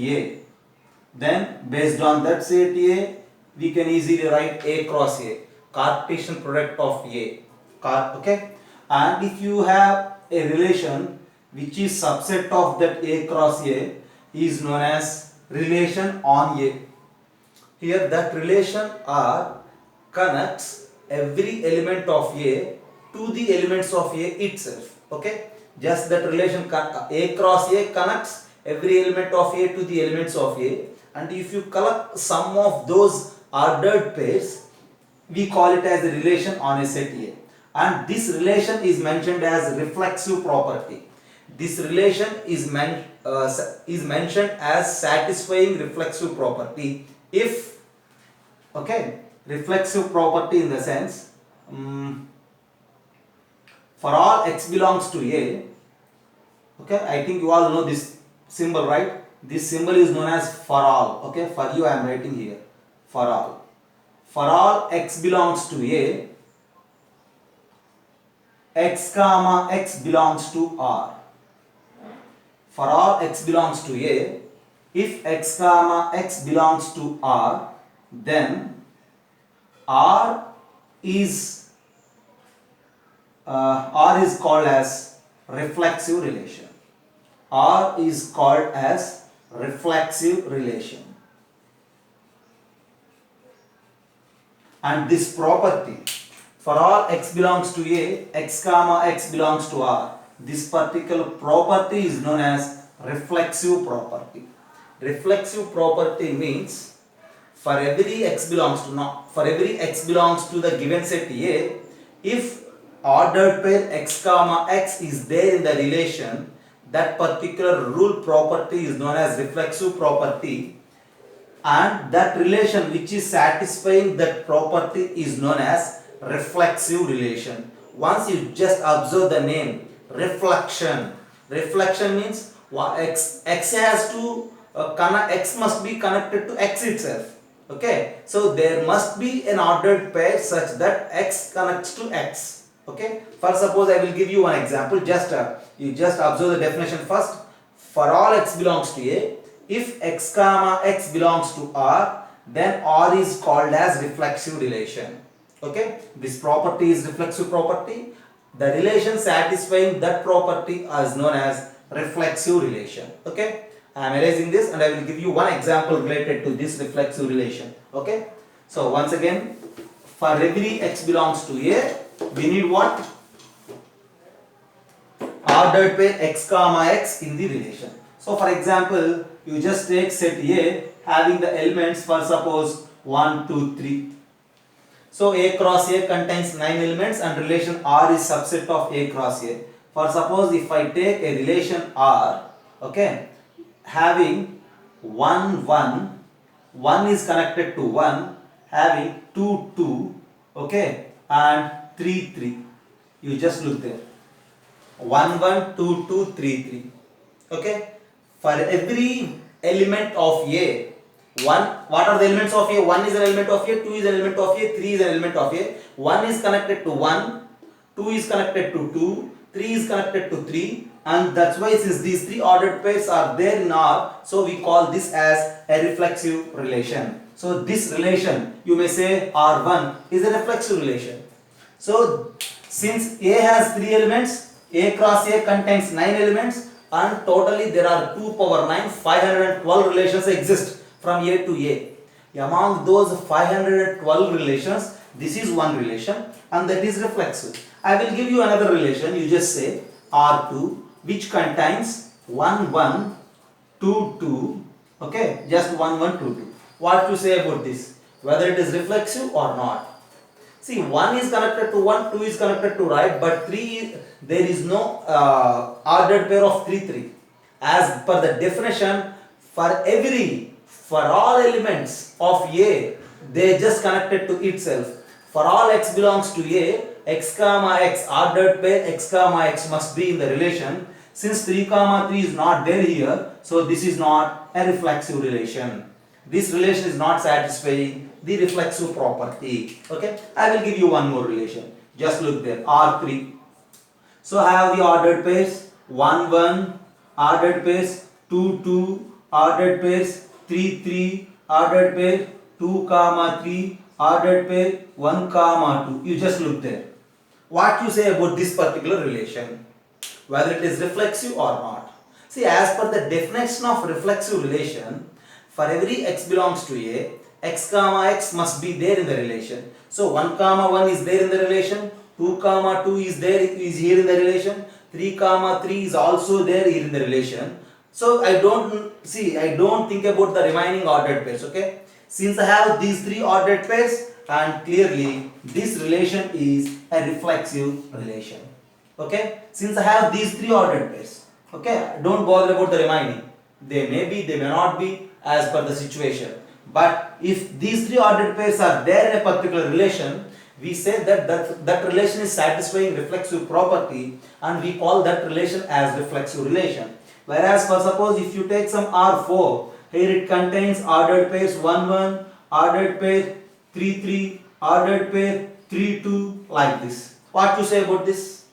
A. Then based on that set A, we can easily write A cross A, Cartesian product of A. Okay? And if you have a relation which is subset of that A cross A is known as relation on A. Here that relation R connects every element of A to the elements of A itself. Okay? Just that relation A cross A connects every element of A to the elements of A, and if you collect sum of those ordered pairs, we call it as a relation on a set A. And this relation is mentioned as reflexive property. This relation is mentioned as satisfying reflexive property if, okay, reflexive property in the sense, for all x belongs to A, okay, I think you all know this symbol, right? This symbol is known as for all. Okay, for you I am writing here, for all. For all x belongs to A, x comma x belongs to R. For all x belongs to A, if x comma x belongs to R, then R is called as reflexive relation. R is called as reflexive relation. And this property, for all x belongs to A, x comma x belongs to R, this particular property is known as reflexive property. Reflexive property means for every x belongs to the given set A, if ordered pair x comma x is there in the relation, that particular rule property is known as reflexive property, and that relation which is satisfying that property is known as reflexive relation. Once you just observe the name reflection, reflection means x has to x must be connected to x itself. Okay, so there must be an ordered pair such that x connects to x. Okay, for suppose I will give you one example. You just observe the definition first. For all x belongs to A, if x comma x belongs to R, then R is called as reflexive relation. Okay, this property is reflexive property. The relation satisfying that property is known as reflexive relation. Okay, I am erasing this and I will give you one example related to this reflexive relation. Okay, so once again, for every x belongs to A, we need what? Ordered pair x comma x in the relation. So for example, you just take set A having the elements for suppose 1, 2, 3. So A cross A contains 9 elements and relation R is subset of A cross A. For suppose if I take a relation R, okay, having 1, 1, 1 is connected to 1, having 2, 2, okay, and 3, 3. You just look there. 1, 1, 2, 2, 3, 3. Okay. For every element of A, what are the elements of A? 1 is an element of A, 2 is an element of A, 3 is an element of A. 1 is connected to 1, 2 is connected to 2, 3 is connected to 3, and that's why since these 3 ordered pairs are there in R, so we call this as a reflexive relation. So this relation, you may say R1 is a reflexive relation. So since A has 3 elements, A cross A contains 9 elements, and totally there are 2 power 9, 512 relations exist from A to A. Among those 512 relations, this is one relation and that is reflexive. I will give you another relation. You just say R2 which contains 1, 1, 2, 2. Okay, just 1, 1, 2, 2. What to say about this? Whether it is reflexive or not. See, 1 is connected to 1, 2 is connected to right, but 3, there is no ordered pair of 3, 3. As per the definition, for all elements of A, they just connected to itself. For all x belongs to A, x comma x, ordered pair x comma x must be in the relation. Since 3 comma 3 is not there here, so this is not a reflexive relation. This relation is not satisfying the reflexive property. Okay, I will give you one more relation. Just look there, R3. So I have the ordered pairs 1, 1, ordered pairs 2, 2, ordered pairs 3 3, ordered pair 2 comma 3, ordered pair 1 comma 2. You just look there. What you say about this particular relation, whether it is reflexive or not. See, as per the definition of reflexive relation, for every x belongs to A, x comma x must be there in the relation. So 1 comma 1 is there in the relation, 2 comma 2 is here in the relation, 3 comma 3 is also there here in the relation. So I don't think about the remaining ordered pairs, okay? Since I have these three ordered pairs, and clearly this relation is a reflexive relation, okay? Since I have these three ordered pairs, okay, don't bother about the remaining. They may be, they may not be, as per the situation. But if these three ordered pairs are there in a particular relation, we say that relation is satisfying reflexive property, and we call that relation as reflexive relation. Whereas for suppose if you take some R4, here it contains ordered pairs 1 1, ordered pair 3 3, ordered pair 3 2, like this. What you say about this?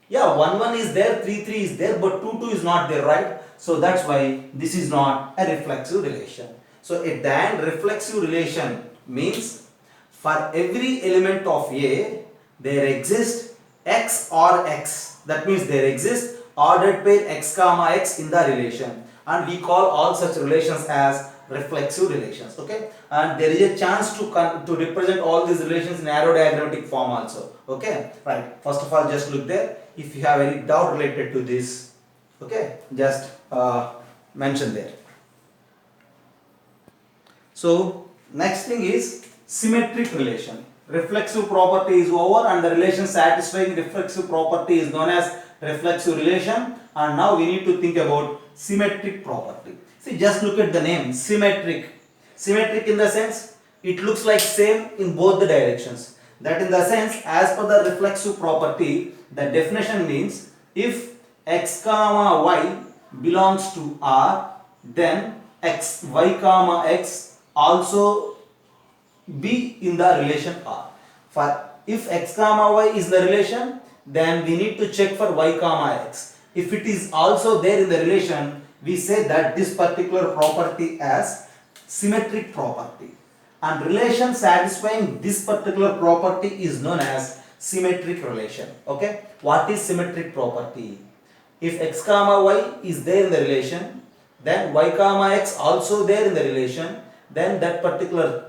Yeah, 1 1 is there, 3 3 is there, but 2 2 is not there, right? So that's why this is not a reflexive relation. So at the end, reflexive relation means for every element of A, there exists x or x. That means there exists ordered pair x comma x in the relation, and we call all such relations as reflexive relations, okay? And there is a chance to represent all these relations in aerodiagrammatic form also, okay? Right, first of all, just look there. If you have any doubt related to this, okay, just mention there. So next thing is symmetric relation. Reflexive property is over, and the relation satisfying reflexive property is known as reflexive relation. And now we need to think about symmetric property. See, just look at the name, symmetric. Symmetric in the sense it looks like same in both the directions. That in the sense, as per the reflexive property, the definition means if x comma y belongs to R, then x y comma x also be in the relation R. For if x comma y is the relation, then we need to check for y comma x. If it is also there in the relation, we say that this particular property as symmetric property, and relation satisfying this particular property is known as symmetric relation, okay? What is symmetric property? If x comma y is there in the relation, then y comma x also there in the relation, then that particular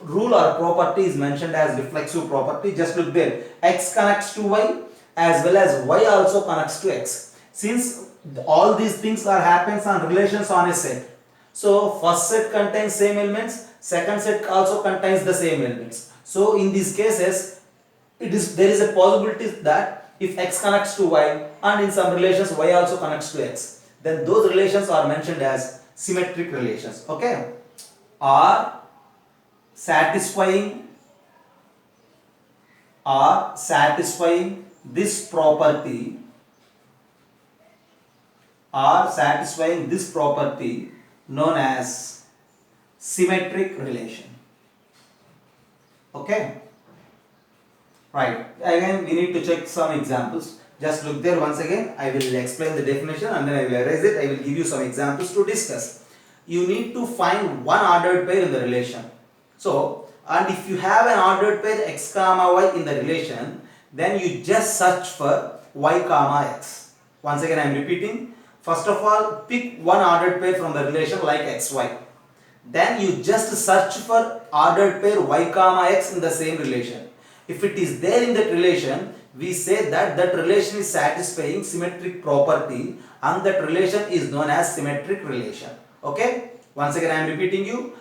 rule or property is mentioned as reflexive property. Just look there, x connects to y as well as y also connects to x. Since all these things are happens on relations on a set, so first set contains same elements, second set also contains the same elements. So in these cases, there is a possibility that if x connects to y, and in some relations y also connects to x, then those relations are mentioned as symmetric relations, okay? Are satisfying this property, known as symmetric relation, okay? Right, again we need to check some examples. Just look there once again. I will explain the definition and then I will erase it. I will give you some examples to discuss. You need to find one ordered pair in the relation. So, and if you have an ordered pair x comma y in the relation, then you just search for y comma x. Once again I am repeating. First of all, pick one ordered pair from the relation like xy. Then you just search for ordered pair y comma x in the same relation. If it is there in that relation, we say that relation is satisfying symmetric property, and that relation is known as symmetric relation, okay? Once again I am repeating you.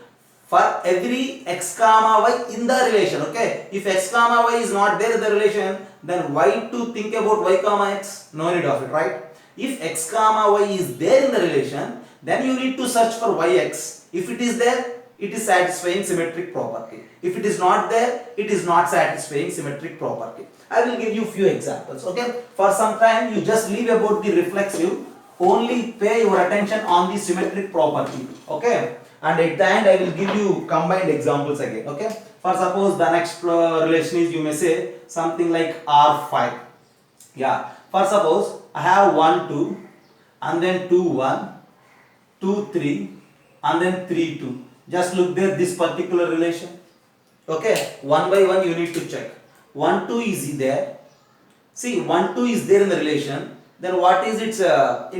For every x comma y in the relation, okay? If x comma y is not there in the relation, then why to think about y comma x? No need of it, right? If x comma y is there in the relation, then you need to search for yx. If it is there, it is satisfying symmetric property. If it is not there, it is not satisfying symmetric property. I will give you few examples, okay? For some time you just leave about the reflexive, only pay your attention on the symmetric property, okay? And at the end I will give you combined examples again, okay? For suppose the next relation is, you may say something like R5. Yeah, for suppose I have 1 2 and then 2 1, 2 3 and then 3 2. Just look there, this particular relation. Okay, one by one you need to check. 1 2 is there. See, 1 2 is there in the relation. Then what is its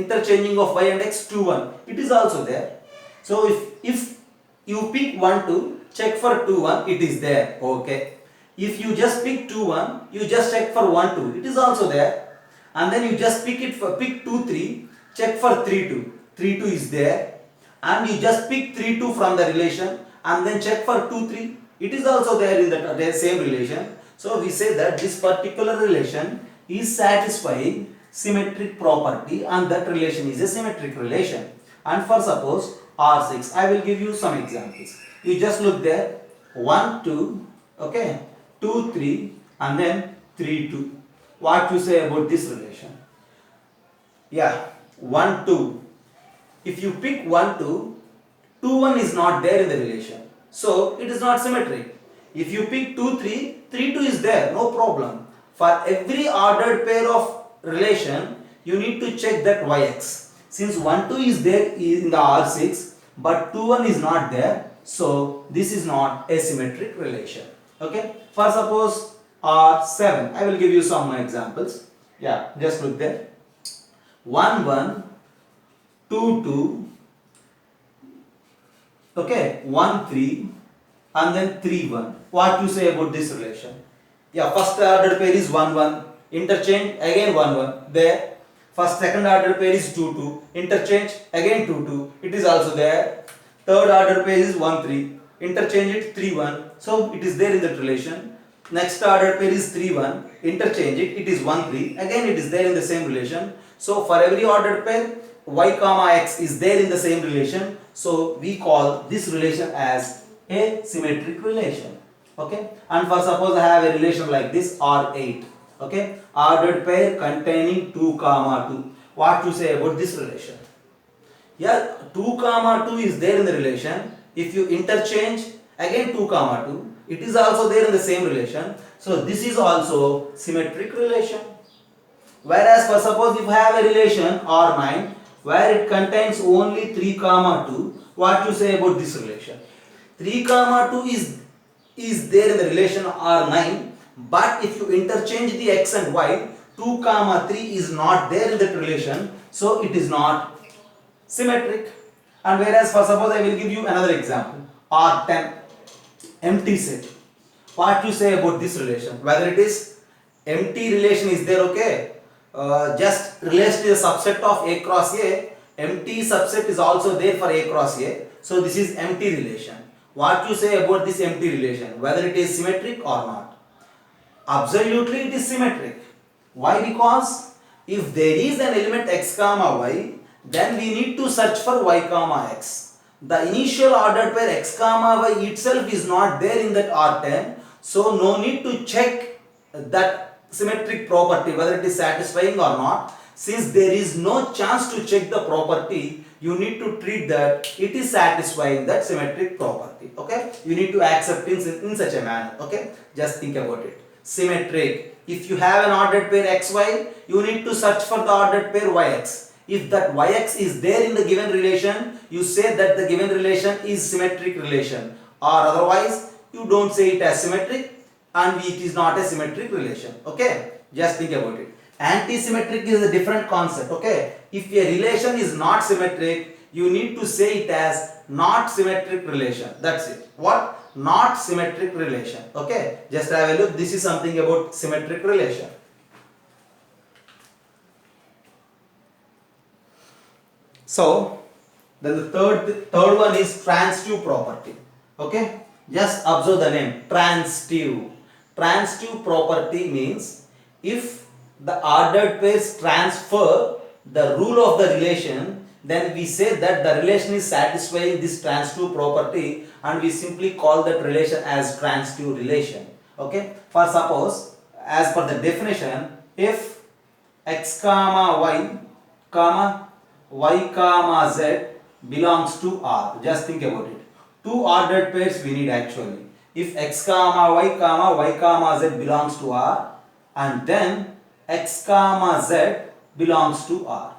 interchanging of y and x? 2 1. It is also there. So if you pick 1 2, check for 2 1, it is there. Okay. If you just pick 2 1, you just check for 1 2, it is also there. And then you just pick 2 3, check for 3 2. 3 2 is there. And you just pick 3 2 from the relation and then check for 2 3. It is also there in the same relation. So we say that this particular relation is satisfying symmetric property and that relation is a symmetric relation. And for suppose R6, I will give you some examples. You just look there, 1 2, okay, 2 3 and then 3 2. What you say about this relation? Yeah, 1 2. If you pick 1 2, 2 1 is not there in the relation. So it is not symmetric. If you pick 2 3, 3 2 is there, no problem. For every ordered pair of relation, you need to check that yx. Since 1 2 is there in the R6, but 2 1 is not there, so this is not a symmetric relation. Okay. For suppose R7, I will give you some examples. Yeah, just look there. 1 1, 2 2, okay, 1 3 and then 3 1. What you say about this relation? Yeah, first ordered pair is 1 1, interchange again 1 1 there. First second order pair is 2 2, interchange again 2 2, it is also there. Third order pair is 1 3, interchange it 3 1, so it is there in that relation. Next order pair is 3 1, interchange it is 1 3, again it is there in the same relation. So for every ordered pair, y comma x is there in the same relation, so we call this relation as a symmetric relation. Okay, and for suppose I have a relation like this R8, okay, ordered pair containing 2 comma 2. What you say about this relation? Yeah, 2 comma 2 is there in the relation. If you interchange again 2 comma 2, it is also there in the same relation, so this is also symmetric relation. Whereas for suppose if I have a relation R9 where it contains only 3 comma 2, what you say about this relation? 3 comma 2 is there in the relation R9, but if you interchange the x and y, 2 comma 3 is not there in that relation, so it is not symmetric. And whereas for suppose I will give you another example, R10, empty set. What you say about this relation? Whether it is empty relation is there, okay? Just relation is a subset of A cross A. Empty subset is also there for A cross A. So this is empty relation. What you say about this empty relation? Whether it is symmetric or not? Absolutely it is symmetric. Why? Because if there is an element x comma y, then we need to search for y comma x. The initial ordered pair x comma y itself is not there in that R10. So no need to check that symmetric property whether it is satisfying or not. Since there is no chance to check the property, you need to treat that it is satisfying that symmetric property. Okay, you need to accept it in such a manner. Okay, just think about it. Symmetric. If you have an ordered pair xy, you need to search for the ordered pair yx. If that yx is there in the given relation, you say that the given relation is symmetric relation, or otherwise you don't say it as symmetric and it is not a symmetric relation. Okay, just think about it. Anti-symmetric is a different concept. Okay, if a relation is not symmetric, you need to say it as not symmetric relation. That's it. What? Not symmetric relation. Okay, just have a look. This is something about symmetric relation. So then the third one is transitive property. Okay, just observe the name, transitive. Transitive property means if the ordered pairs transfer the rule of the relation, then we say that the relation is satisfying this transitive property and we simply call that relation as transitive relation. Okay, for suppose as per the definition, if x comma y comma z belongs to R, just think about it. Two ordered pairs we need actually. If x comma y comma z belongs to R, and then x comma z belongs to R.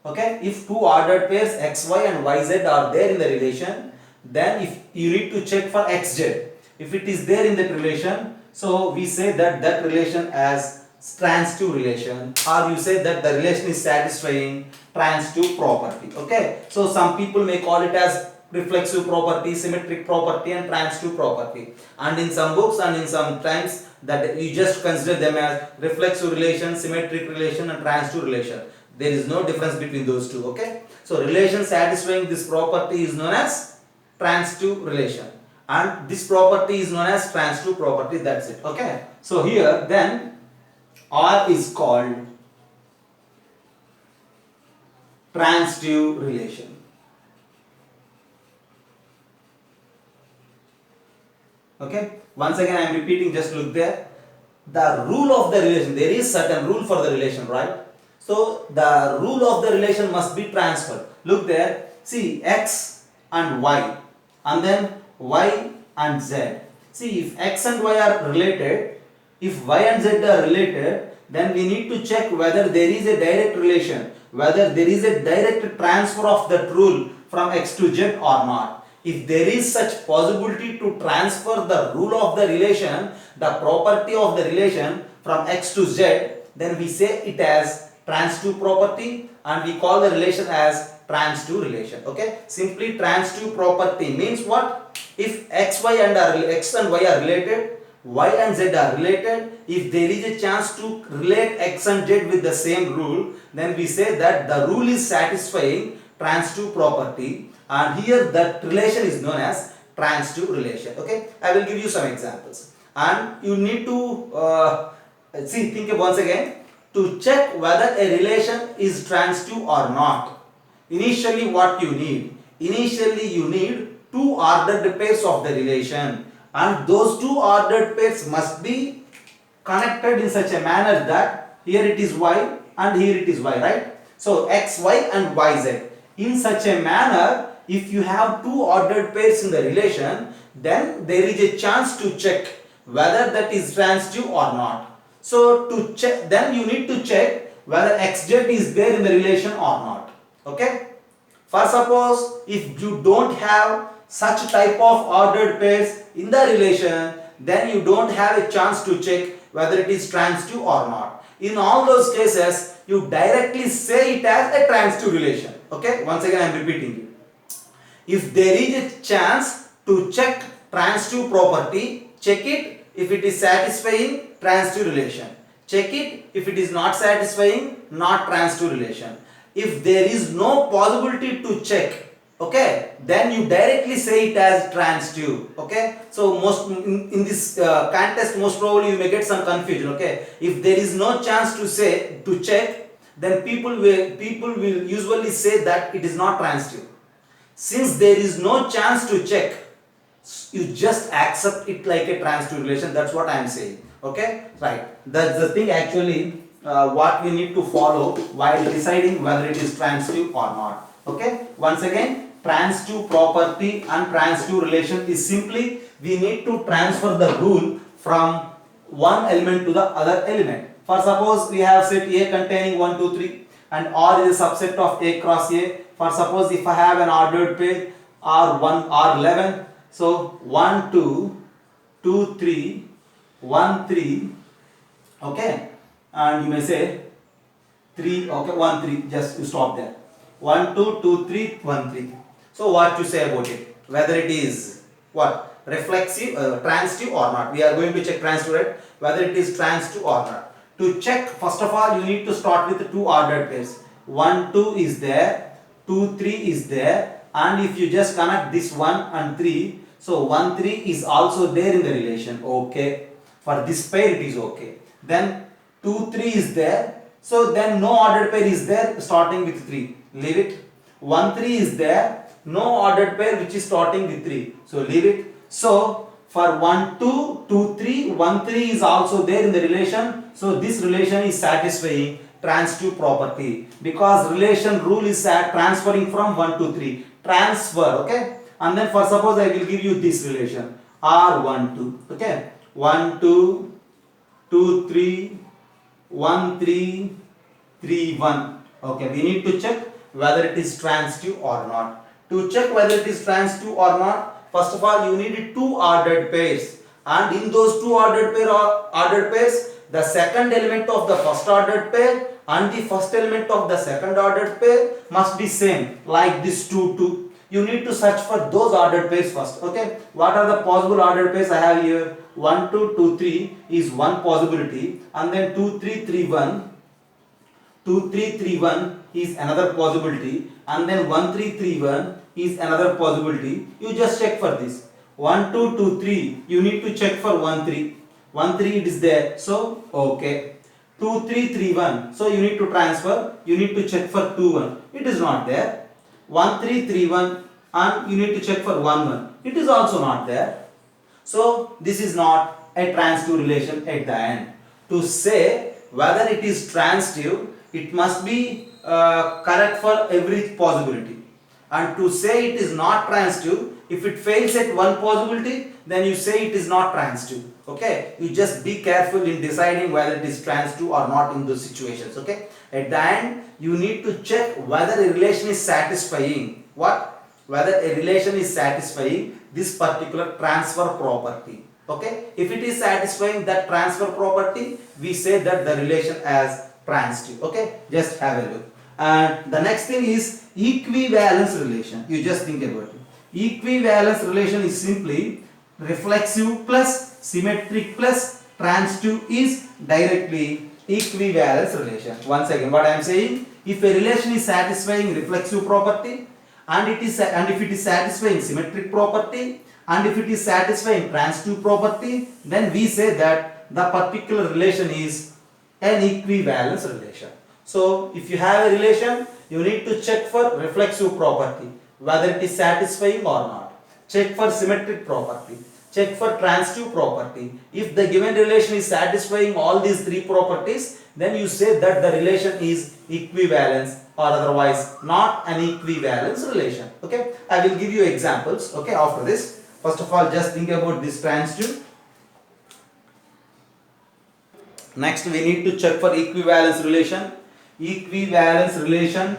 Okay, if two ordered pairs xy and yz are there in the relation, then if you need to check for xz. If it is there in that relation, so we say that that relation as transitive relation, or you say that the relation is satisfying transitive property. Okay, so some people may call it as reflexive property, symmetric property and transitive property, and in some books and in some times that you just consider them as reflexive relation, symmetric relation and transitive relation. There is no difference between those two. Okay, so relation satisfying this property is known as transitive relation, and this property is known as transitive property. That's it. Okay, so here then R is called transitive relation. Okay, once again I am repeating, just look there. The rule of the relation, there is certain rule for the relation, right? So the rule of the relation must be transferred. Look there, see x and y, and then y and z. See, if x and y are related, if y and z are related, then we need to check whether there is a direct relation, whether there is a direct transfer of that rule from x to z or not. If there is such possibility to transfer the rule of the relation, the property of the relation from x to z, then we say it as transitive property and we call the relation as transitive relation. Okay, simply transitive property means what? If x and y are related, y and z are related, if there is a chance to relate x and z with the same rule, then we say that the rule is satisfying transitive property, and here that relation is known as transitive relation. Okay, I will give you some examples and you need to think once again to check whether a relation is transitive or not. Initially what you need? Initially you need two ordered pairs of the relation, and those two ordered pairs must be connected in such a manner that here it is y and here it is y, right? So xy and yz. In such a manner, if you have two ordered pairs in the relation, then there is a chance to check whether that is transitive or not. So to check, then you need to check whether xz is there in the relation or not. Okay, for suppose if you don't have such type of ordered pairs in the relation, then you don't have a chance to check whether it is transitive or not. In all those cases, you directly say it as a transitive relation. Okay, once again I am repeating it. If there is a chance to check transitive property, check it if it is satisfying transitive relation. Check it if it is not satisfying not transitive relation. If there is no possibility to check, okay, then you directly say it as transitive. Okay, so most in this contest most probably you may get some confusion. Okay, if there is no chance to check, then people will usually say that it is not transitive. Since there is no chance to check, you just accept it like a transitive relation. That's what I am saying. Okay, right, that's the thing actually what we need to follow while deciding whether it is transitive or not. Okay, once again, transitive property and transitive relation is simply we need to transfer the rule from one element to the other element. For suppose we have set A containing 1, 2, 3 and R is a subset of A cross A. For suppose if I have an ordered pair R1, R11, so 1, 2, 2, 3, 1, 3, okay, and you may say 3, okay, 1, 3, just you stop there. 1, 2, 2, 3, 1, 3. So what you say about it? Whether it is what? Reflexive, transitive or not. We are going to check transitive, right? Whether it is transitive or not. To check, first of all, you need to start with two ordered pairs. 1, 2 is there, 2, 3 is there, and if you just connect this 1 and 3, so 1, 3 is also there in the relation. Okay, for this pair it is okay. Then 2, 3 is there, so then no ordered pair is there starting with 3. Leave it. 1, 3 is there, no ordered pair which is starting with 3. So leave it. So for 1, 2, 2, 3, 1, 3 is also there in the relation. So this relation is satisfying transitive property because relation rule is transferring from 1 to 3. Transfer, okay. And then for suppose I will give you this relation R12, okay. 1, 2, 2, 3, 1, 3, 3, 1. Okay, we need to check whether it is transitive or not. To check whether it is transitive or not, first of all you need two ordered pairs, and in those two ordered pairs, the second element of the first ordered pair and the first element of the second ordered pair must be same, like this 2 2. You need to search for those ordered pairs first. Okay, what are the possible ordered pairs I have here? 1 2 2 3 is one possibility, and then 2 3 3 1, 2 3 3 1 is another possibility, and then 1 3 3 1 is another possibility. You just check for this. 1 2 2 3, you need to check for 1 3. 1 3 it is there, so okay. 2 3 3 1, so you need to transfer, you need to check for 2 1, it is not there. 1 3 3 1, and you need to check for 1 1, it is also not there. So this is not a transitive relation at the end. To say whether it is transitive, it must be correct for every possibility. And to say it is not transitive, if it fails at one possibility, then you say it is not transitive. Okay, you just be careful in deciding whether it is transitive or not in those situations. Okay, at the end you need to check whether a relation is satisfying what, whether a relation is satisfying this particular transfer property. Okay, if it is satisfying that transfer property, we say that the relation as transitive. Okay, just have a look. And the next thing is equivalence relation. You just think about it. Equivalence relation is simply reflexive plus symmetric plus transitive is directly equivalence relation. Once again, what I am saying, if a relation is satisfying reflexive property, and if it is satisfying symmetric property, and if it is satisfying transitive property, then we say that the particular relation is an equivalence relation. So if you have a relation, you need to check for reflexive property, whether it is satisfying or not. Check for symmetric property. Check for transitive property. If the given relation is satisfying all these three properties, then you say that the relation is equivalence, or otherwise not an equivalence relation. Okay, I will give you examples. Okay, after this, first of all, just think about this transitive. Next, we need to check for equivalence relation. Equivalence relation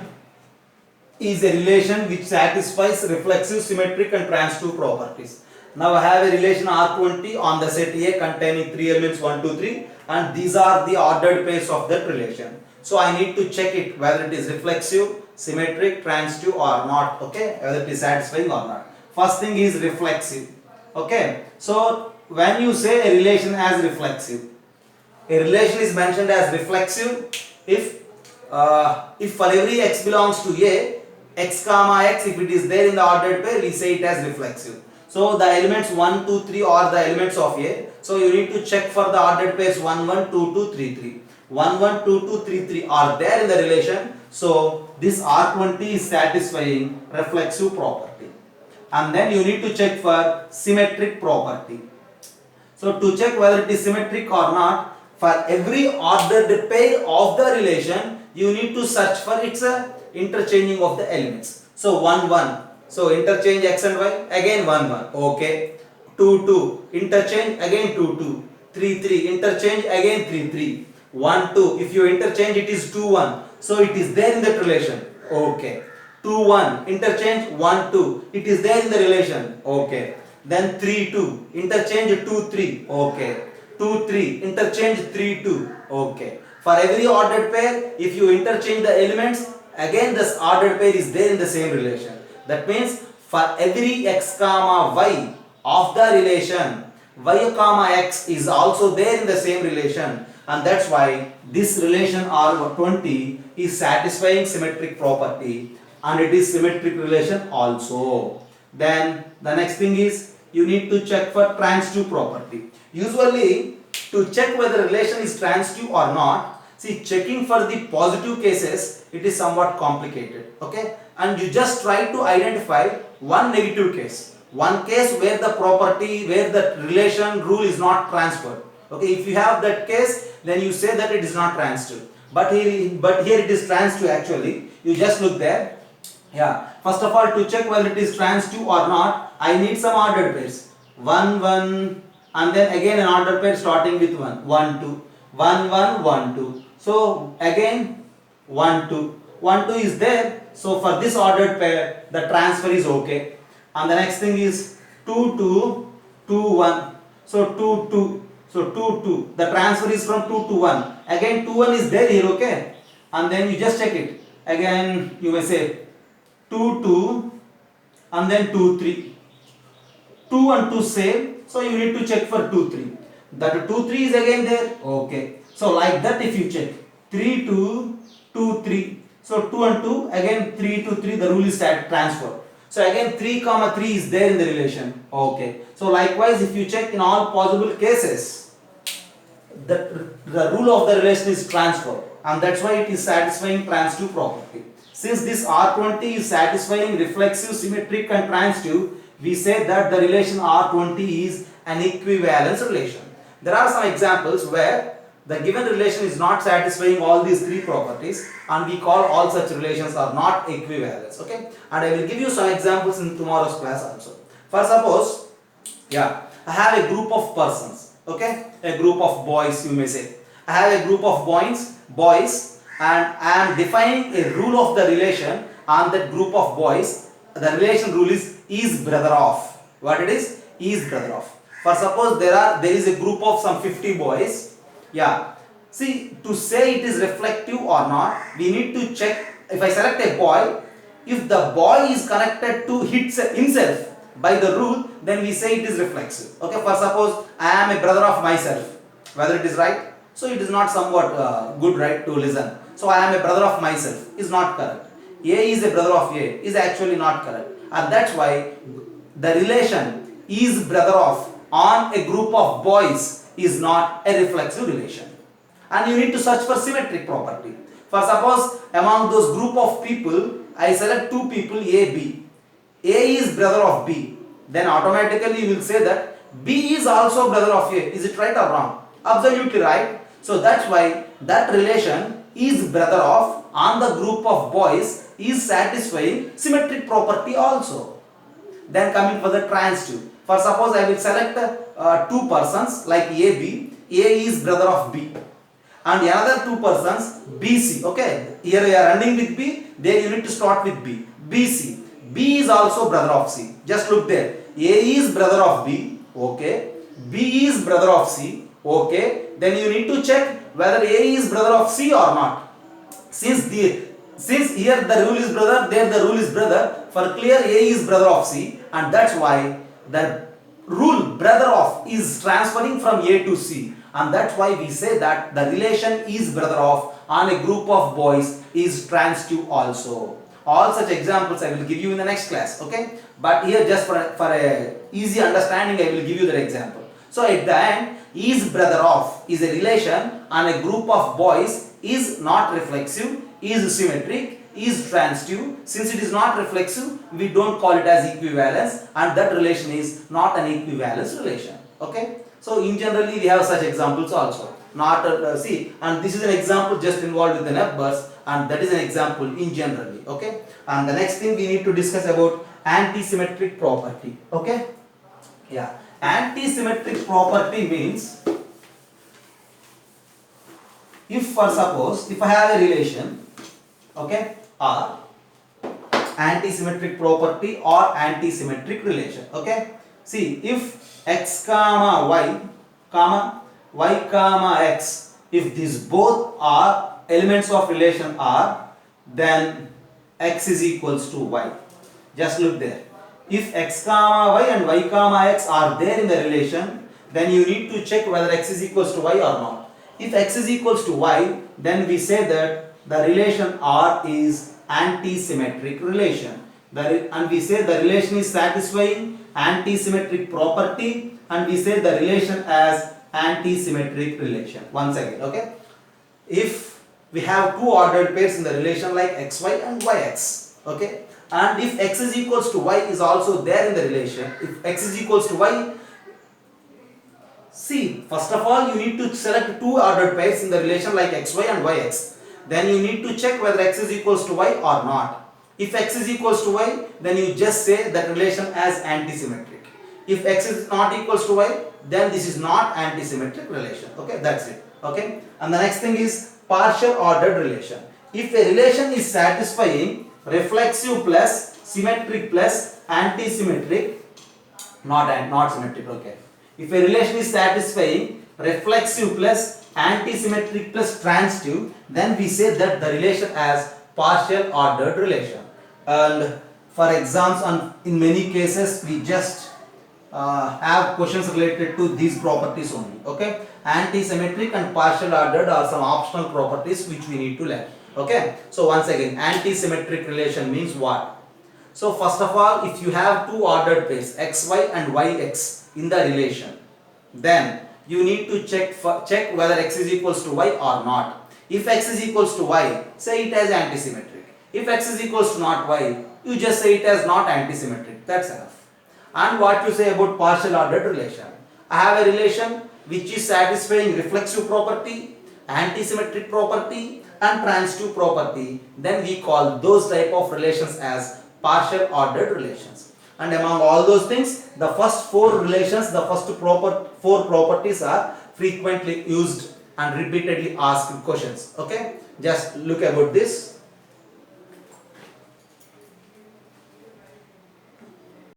is a relation which satisfies reflexive, symmetric and transitive properties. Now I have a relation R20 on the set A containing three elements 1 2 3, and these are the ordered pairs of that relation. So I need to check it whether it is reflexive, symmetric, transitive or not. Okay, whether it is satisfying or not. First thing is reflexive. Okay, so when you say a relation as reflexive, a relation is mentioned as reflexive if for every x belongs to A, x comma x, if it is there in the ordered pair, we say it as reflexive. So the elements 1 2 3 are the elements of A, so you need to check for the ordered pairs 1 1 2 2 3 3. 1 1 2 2 3 3 are there in the relation, so this R20 is satisfying reflexive property. And then you need to check for symmetric property. So to check whether it is symmetric or not, for every ordered pair of the relation, you need to search for its interchanging of the elements. So 1 1, so interchange x and y, again 1 1, okay. 2 2, interchange again 2 2. 3 3, interchange again 3 3. 1 2, if you interchange it is 2 1, so it is there in that relation, okay. 2 1, interchange 1 2, it is there in the relation, okay. Then 3 2, interchange 2 3, okay. 2 3, interchange 3 2, okay. For every ordered pair, if you interchange the elements, again this ordered pair is there in the same relation. That means for every x comma y of the relation, y comma x is also there in the same relation, and that's why this relation R20 is satisfying symmetric property, and it is symmetric relation also. Then the next thing is you need to check for transitive property. Usually to check whether relation is transitive or not, see, checking for the positive cases, it is somewhat complicated, okay, and you just try to identify one negative case, one case where the property, where the relation rule is not transferred. Okay, if you have that case, then you say that it is not transitive, but here it is transitive actually. You just look there. Yeah, first of all, to check whether it is transitive or not, I need some ordered pairs 1 1, and then again an ordered pair starting with 1 1 2, 1 1 1 2. So again 1 2, 1 2 is there, so for this ordered pair the transfer is okay. And the next thing is 2 2 2 1, so 2 2, so 2 2, the transfer is from 2 to 1, again 2 1 is there here, okay, and then you just check it again, you may say 2 2 and then 2 3, 2 and 2 same, so you need to check for 2 3, that 2 3 is again there, okay, so like that if you check 3 2 2 3, so 2 and 2 again 3 to 3, the rule is transfer, so again 3 comma 3 is there in the relation, okay, so likewise if you check in all possible cases the rule of the relation is transfer, and that's why it is satisfying transitive property. Since this R20 is satisfying reflexive, symmetric and transitive, we say that the relation R20 is an equivalence relation. There are some examples where the given relation is not satisfying all these three properties, and we call all such relations are not equivalence, okay, and I will give you some examples in tomorrow's class also. For suppose, I have a group of persons, okay, a group of boys, you may say. I have a group of boys, and I am defining a rule of the relation on that group of boys. The relation rule is brother of. What it is? Is brother of. For suppose there is a group of some 50 boys. See, to say it is reflective or not, we need to check. If I select a boy, if the boy is connected to himself by the rule, then we say it is reflexive. Okay, for suppose I am a brother of myself, whether it is right, so it is not somewhat good, right, to listen. So I am a brother of myself is not correct. A is a brother of A is actually not correct, and that's why the relation is brother of on a group of boys is not a reflexive relation. And you need to search for symmetric property. For suppose among those group of people, I select two people A, B. A is brother of B. Then automatically you will say that B is also brother of A. Is it right or wrong? Absolutely right. So that's why that relation is brother of on the group of boys is satisfying symmetric property also. Then coming for the transitive. For suppose I will select two persons like A, B. A is brother of B. And another two persons BC. Okay, here we are ending with B, there you need to start with B. BC. B is also brother of C. Just look there. A is brother of B. Okay. B is brother of C. Okay. Then you need to check whether A is brother of C or not. Since here the rule is brother, there the rule is brother. For clear, A is brother of C, and that's why the rule brother of is transferring from A to C, and that's why we say that the relation is brother of on a group of boys is transitive also. All such examples I will give you in the next class, okay, but here just for a easy understanding I will give you that example. So at the end, is brother of is a relation on a group of boys is not reflexive, is symmetric, is transitive. Since it is not reflexive, we don't call it as equivalence, and that relation is not an equivalence relation, okay. So in generally we have such examples also, not see, and this is an example just involved with the numbers, and that is an example in generally, okay. And the next thing we need to discuss about antisymmetric property, okay. Antisymmetric property means, if for suppose if I have a relation, okay, or antisymmetric property or antisymmetric relation, okay. See, if x comma y comma x, if these both are elements of relation R, then x is equals to y. Just look there. If x comma y and y comma x are there in the relation, then you need to check whether x is equals to y or not. If x is equals to y, then we say that the relation R is antisymmetric relation. And we say the relation is satisfying antisymmetric property, and we say the relation as antisymmetric relation. Once again, okay. If we have two ordered pairs in the relation like xy and yx, okay, and if x is equals to y is also there in the relation, if x is equals to y, see, first of all you need to select two ordered pairs in the relation like xy and yx. Then you need to check whether x is equals to y or not. If x is equals to y, then you just say that relation as antisymmetric. If x is not equals to y, then this is not antisymmetric relation. Okay, that's it. Okay, and the next thing is partial ordered relation. if a relation is satisfying reflexive plus symmetric plus antisymmetric, not symmetric, okay. If a relation is satisfying reflexive plus antisymmetric plus transitive, then we say that the relation as partial ordered relation. And for exams, and in many cases we just have questions related to these properties only, okay. Antisymmetric and partial ordered are some optional properties which we need to learn, okay. So once again, antisymmetric relation means what? So first of all, if you have two ordered pairs xy and yx in the relation, then you need to check whether x is equals to y or not. If x is equals to y, say it as antisymmetric. If x is equals to not y, you just say it as not antisymmetric. That's enough. And what you say about partial ordered relation? I have a relation which is satisfying reflexive property, antisymmetric property and transitive property. Then we call those type of relations as partial ordered relations. And among all those things, the first four relations, the first four properties are frequently used and repeatedly asked questions. Okay, just look about this.